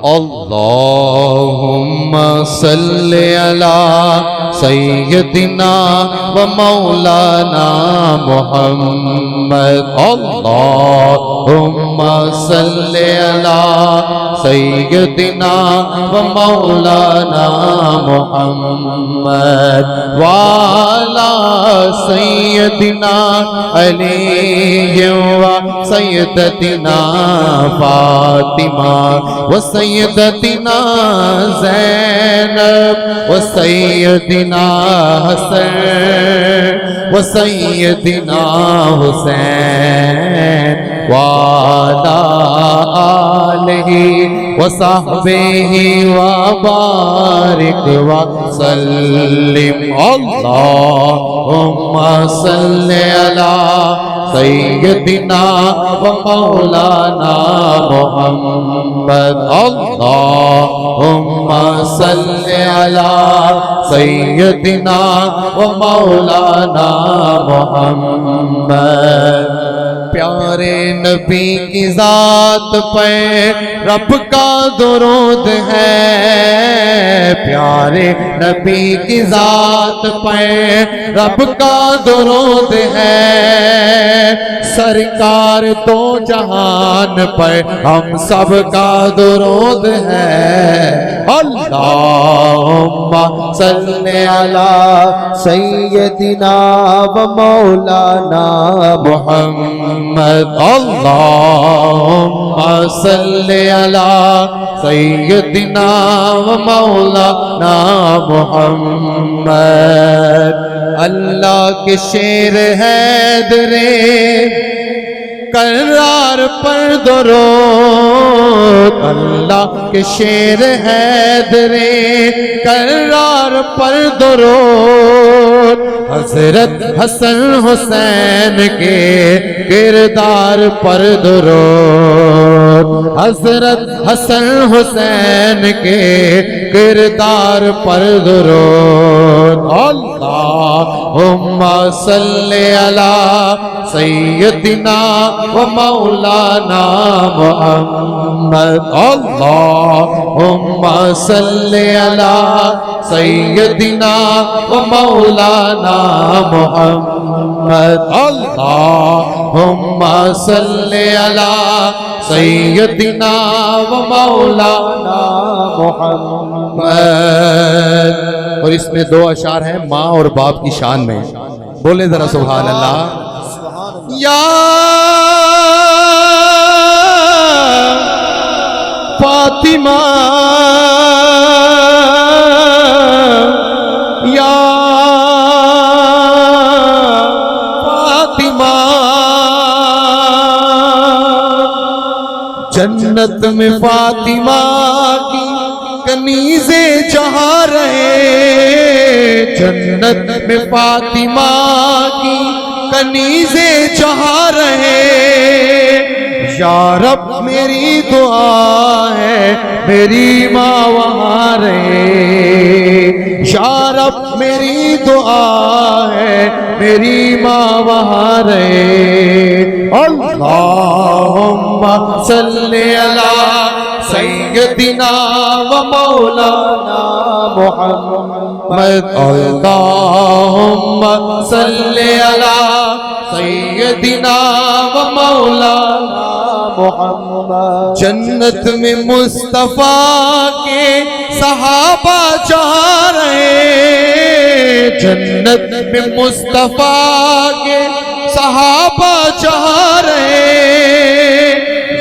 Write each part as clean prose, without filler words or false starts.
اللہم صلی علی سیدنا و مولانا محمد اللہم صلی علی سیدنا و مولانا محمد وعلی سیدنا علی و سیدتنا فاطمہ و سیدتنا زینب و سیدنا حسن و سیدنا حسین وعلی آلہ وصحبہ وبارک وسلم اللہم صلی علی سیدنا و مولانا محمد اللہم صلی علی سیدنا و مولانا محمد پیارے نبی کی ذات پہ رب کا درود ہے پیارے نبی کی ذات پہ رب کا درود ہے سرکار دو جہان پر ہم سب کا درود ہے اللہم صلی علی سیدنا و مولانا محمد اللہم صلی علی سیدنا و مولانا محمد اللہ کے شیر حیدر کرار پر درود اللہ کے شیر حیدر کرار پر درود حضرت حسن حسین کے کردار پر درود حضرت حسن حسین کے کردار پر درود اللہم صلی علی سیدنا و مولانا محمد اللہم صلی علی سیدنا و مولانا محمد اللہم صلی علی سیدنا و مولانا محمد اور اس میں دو اشعار ہیں ماں اور باپ کی شان میں بولیں ذرا سبحان اللہ یا فاطمہ یا فاطمہ جنت میں فاطمہ کی کنیزیں جہاں رہے جنت میں فاطمہ کی کنیزیں جہاں رہے یا رب میری دعا ہے میری ماں وہاں رہے یا رب میری دعا ہے میری ماں وہاں رہے اللہم صلی علی سیدنا و مولانا محمد اللہم صلی علی سیدنا و مولانا محمد جنت میں مصطفیٰ کے صحابہ جہاں رہے جنت میں مصطفیٰ کے صحابہ جہاں رہے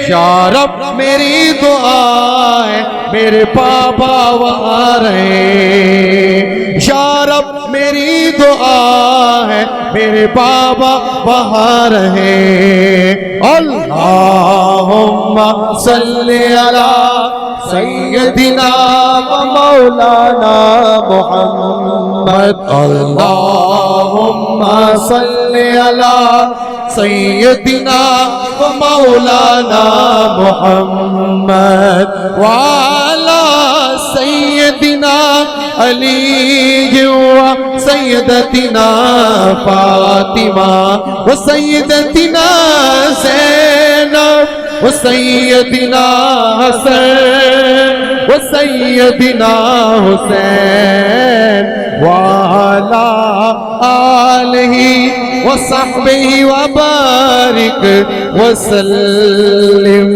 یا رب میری دعا ہے میرے بابا وہاں رہے یا رب میری دعا ہے میرے بابا وہاں رہے اللہم صلی علی سیدنا و مولانا محمد اللہم صلی علی سیدنا و مولانا محمد وعلی سیدنا علی و سیدتنا فاطمہ و سیدتنا زینب و سیدنا حسن وسيدنا حسین وعلى آلہ وصحبہ وبارک وسلم.